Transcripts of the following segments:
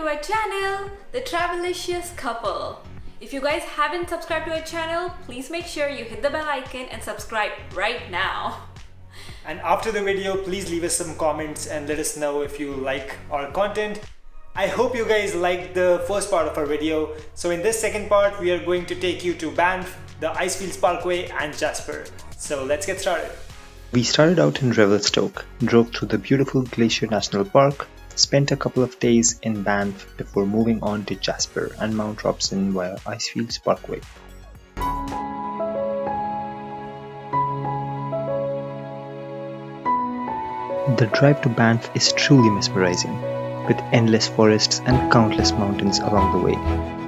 to our channel, The Travelicious Couple. If you guys haven't subscribed to our channel, please make sure you hit the bell icon and subscribe right now. And after the video, please leave us some comments and let us know if you like our content. I hope you guys liked the first part of our video. So in this second part, we are going to take you to Banff, the Icefields Parkway and Jasper. So let's get started. We started out in Revelstoke, drove through the beautiful Glacier National Park, spent a couple of days in Banff before moving on to Jasper and Mount Robson via Icefields Parkway. The drive to Banff is truly mesmerizing, with endless forests and countless mountains along the way.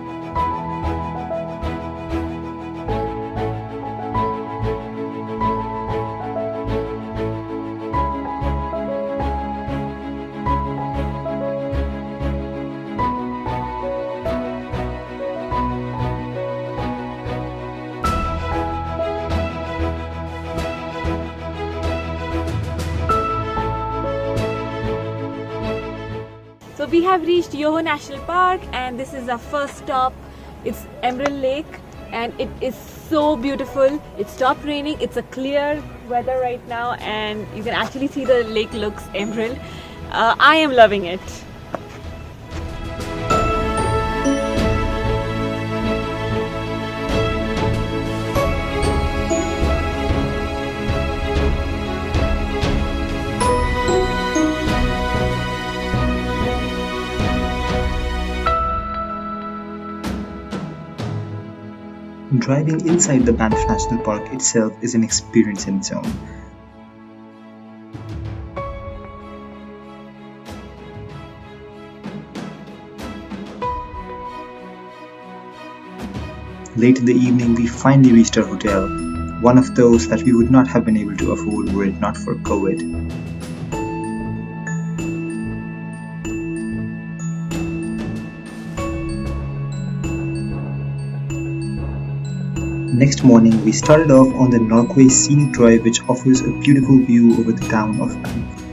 So we have reached Yoho National Park and this is our first stop. It's Emerald Lake and it is so beautiful. It stopped raining. It's a clear weather right now and you can actually see the lake looks emerald. I am loving it. Driving inside the Banff National Park itself is an experience in its own. Late in the evening, we finally reached our hotel, one of those that we would not have been able to afford were it not for COVID. Next morning, we started off on the Norquay Scenic Drive, which offers a beautiful view over the town of Banff.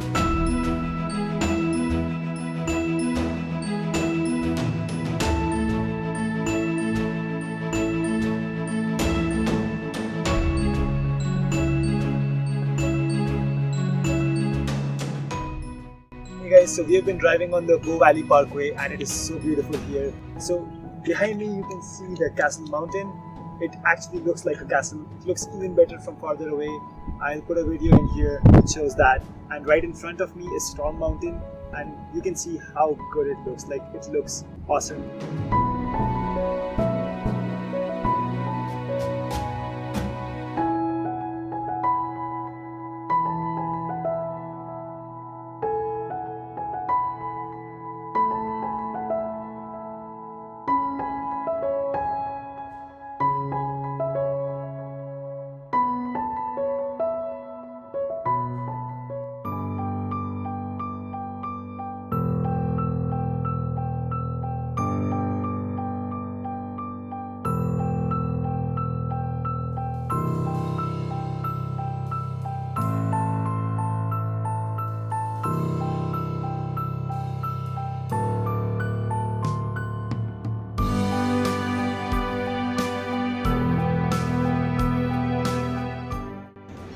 Hey guys, so we have been driving on the Bow Valley Parkway and it is so beautiful here. So behind me you can see the Castle Mountain. It actually looks like a castle. It looks even better from farther away. I'll put a video in here that shows that. And right in front of me is Storm Mountain and you can see how good it looks. Like, it looks awesome.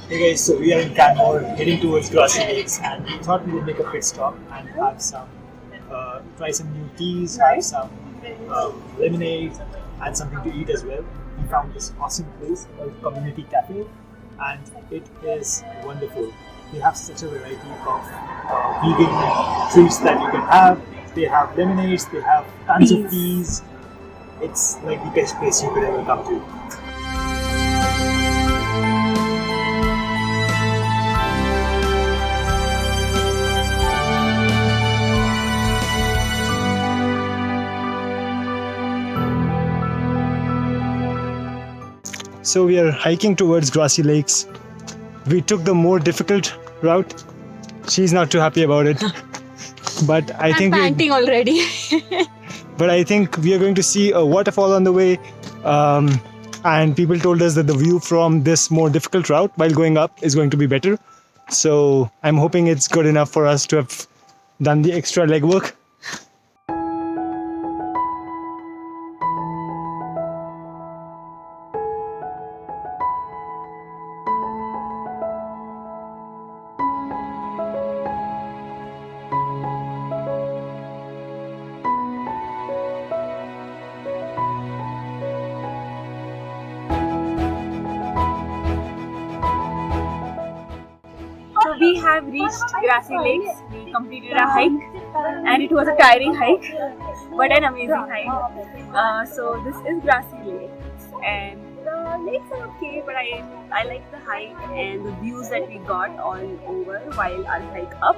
Hey guys, so we are in Canmore heading towards Grassy Lakes and we thought we would make a pit stop and have some, try some new teas, have some lemonade and something to eat as well. We found this awesome place called Community Cafe and it is wonderful. They have such a variety of vegan treats that you can have. They have lemonades, they have tons of teas. It's like the best place you could ever come to. So we are hiking towards Grassy Lakes. We took the more difficult route. She's not too happy about it. But I think I'm panting already. But I think we are going to see a waterfall on the way. And people told us that the view from this more difficult route while going up is going to be better. So I'm hoping it's good enough for us to have done the extra legwork. have reached Grassy Lakes. We completed a hike and it was a tiring hike but an amazing hike. So this is Grassy Lakes and the lakes are okay, but I like the hike and the views that we got all over while our hike up.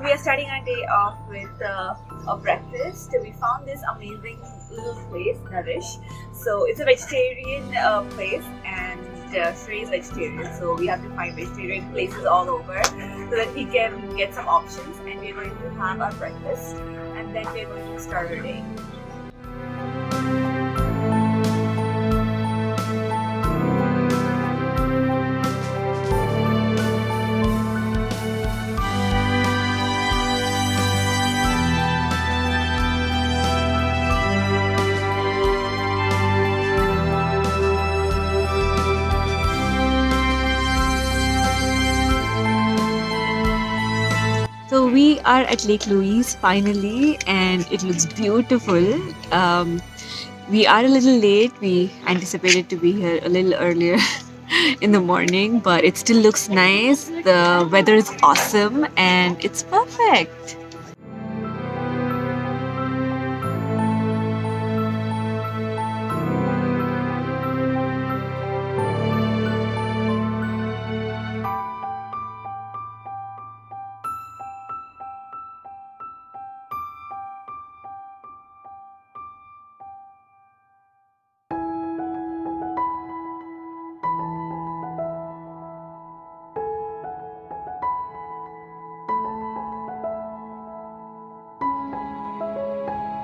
We are starting our day off with a breakfast. We found this amazing little place, Nourish. So it's a vegetarian place and Shrey is vegetarian. So we have to find vegetarian places all over so that we can get some options. And we're going to have our breakfast and then we're going to start our day. So we are at Lake Louise finally and it looks beautiful. We are a little late. We anticipated to be here a little earlier in the morning, but it still looks nice. The weather is awesome and it's perfect.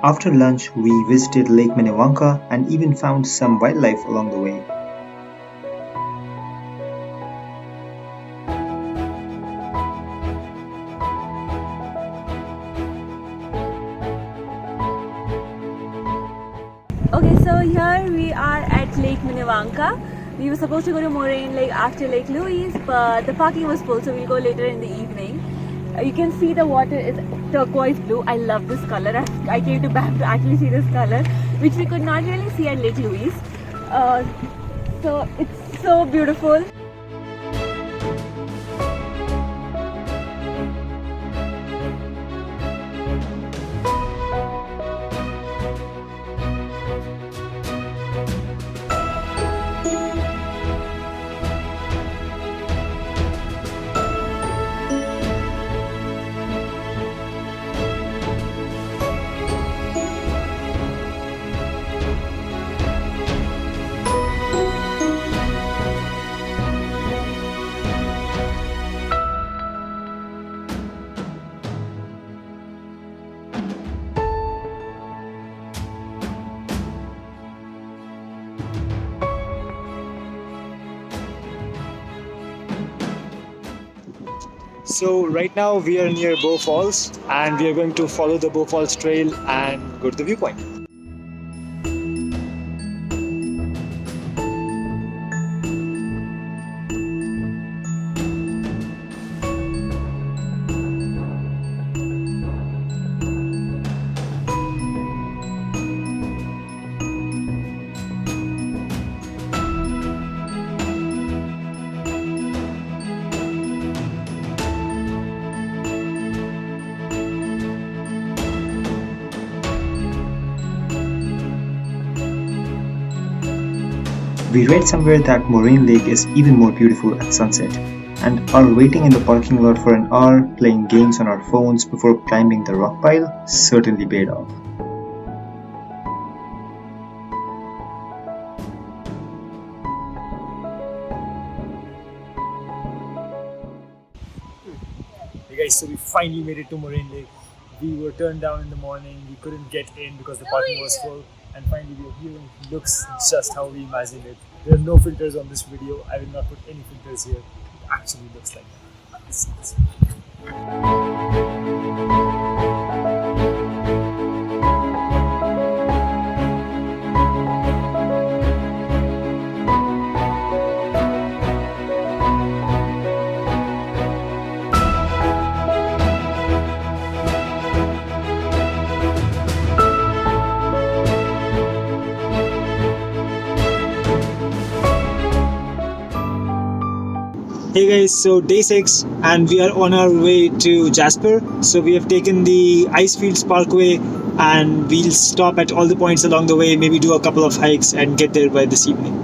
After lunch, we visited Lake Minnewanka and even found some wildlife along the way. Okay, so here we are at Lake Minnewanka. We were supposed to go to Moraine Lake after Lake Louise, but the parking was full, so we'll go later in the evening. You can see the water is turquoise blue. I love this color. I came to Banff to actually see this color, which we could not really see at Lake Louise. So it's so beautiful. So right now we are near Bow Falls and we are going to follow the Bow Falls trail and go to the viewpoint. We read somewhere that Moraine Lake is even more beautiful at sunset, and our waiting in the parking lot for an hour playing games on our phones before climbing the rock pile certainly paid off. Hey guys, so we finally made it to Moraine Lake. We were turned down in the morning, we couldn't get in because the parking was full. And finally we are here. It looks just how we imagined it. There are no filters on this video. I will not put any filters here. It actually looks like that. This is Hey guys, so day 6 and we are on our way to Jasper. So we have taken the Icefields Parkway and we'll stop at all the points along the way, maybe do a couple of hikes and get there by this evening.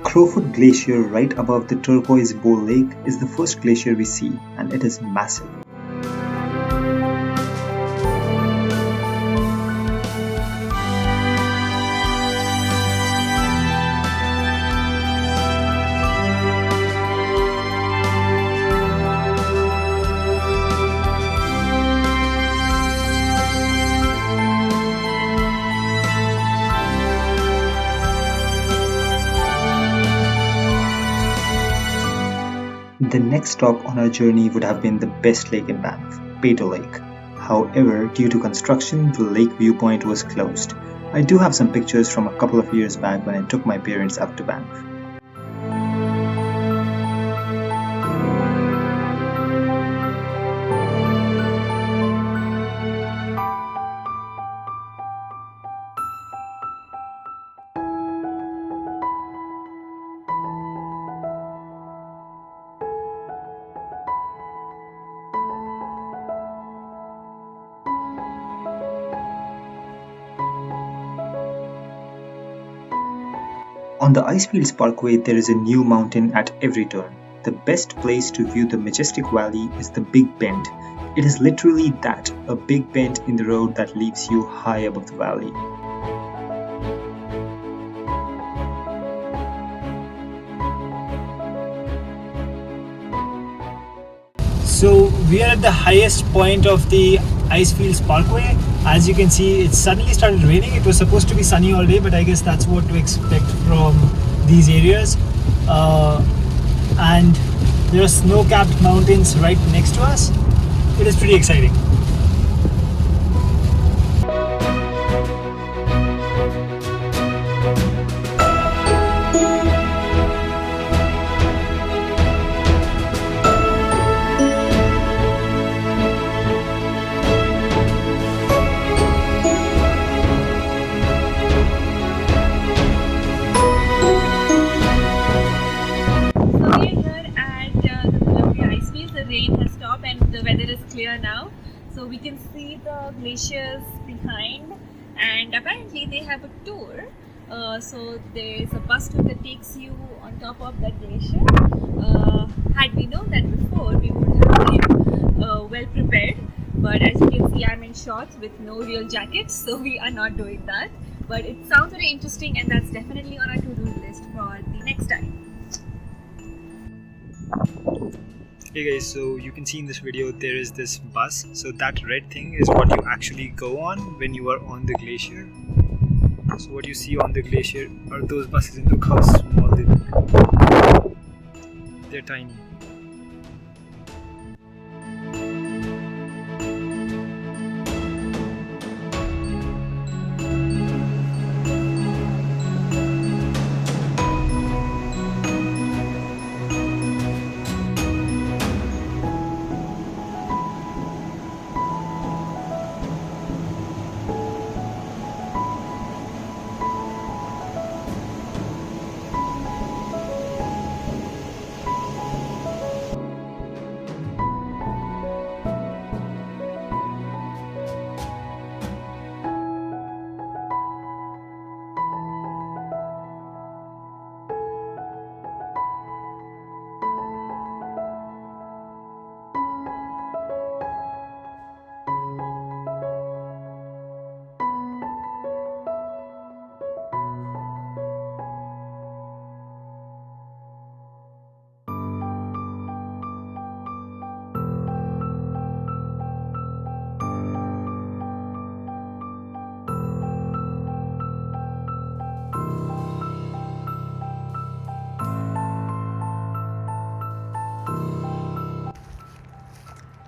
Crowfoot Glacier, right above the turquoise bowl lake, is the first glacier we see, and it is massive. The next stop on our journey would have been the best lake in Banff, Peyto Lake. However, due to construction, the lake viewpoint was closed. I do have some pictures from a couple of years back when I took my parents up to Banff. On the Icefields Parkway, there is a new mountain at every turn. The best place to view the majestic valley is the Big Bend. It is literally that, a big bend in the road that leaves you high above the valley. So we are at the highest point of the Icefields Parkway. As you can see, it suddenly started raining. It was supposed to be sunny all day, but I guess that's what to expect from these areas. And there are snow-capped mountains right next to us. It is pretty exciting. Now, so we can see the glaciers behind, and apparently they have a tour. So there's a bus tour that takes you on top of that glacier. Had we known that before, we would have been well prepared. But as you can see, I'm in shorts with no real jackets, so we are not doing that. But it sounds very interesting, and that's definitely on our to-do list for the next time. Hey guys, so you can see in this video there is this bus. So that red thing is what you actually go on when you are on the glacier. So what you see on the glacier are those buses, and look how small they look. They're tiny.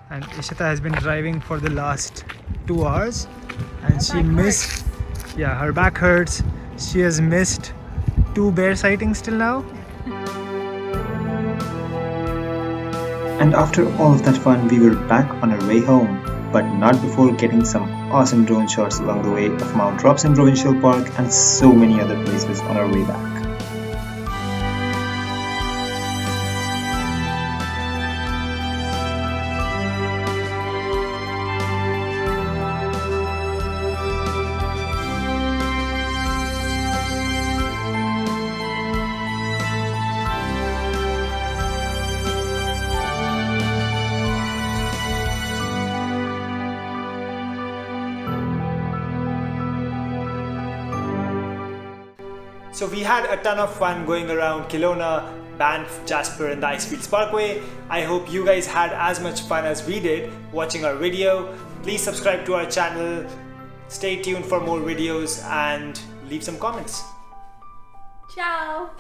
And Ishita has been driving for the last 2 hours and she missed, yeah, her back hurts. She has missed 2 bear sightings till now. And after all of that fun, we were back on our way home, but not before getting some awesome drone shots along the way of Mount Robson Provincial Park and so many other places on our way back. So we had a ton of fun going around Kelowna, Banff, Jasper and the Icefields Parkway. I hope you guys had as much fun as we did watching our video. Please subscribe to our channel, stay tuned for more videos and leave some comments. Ciao!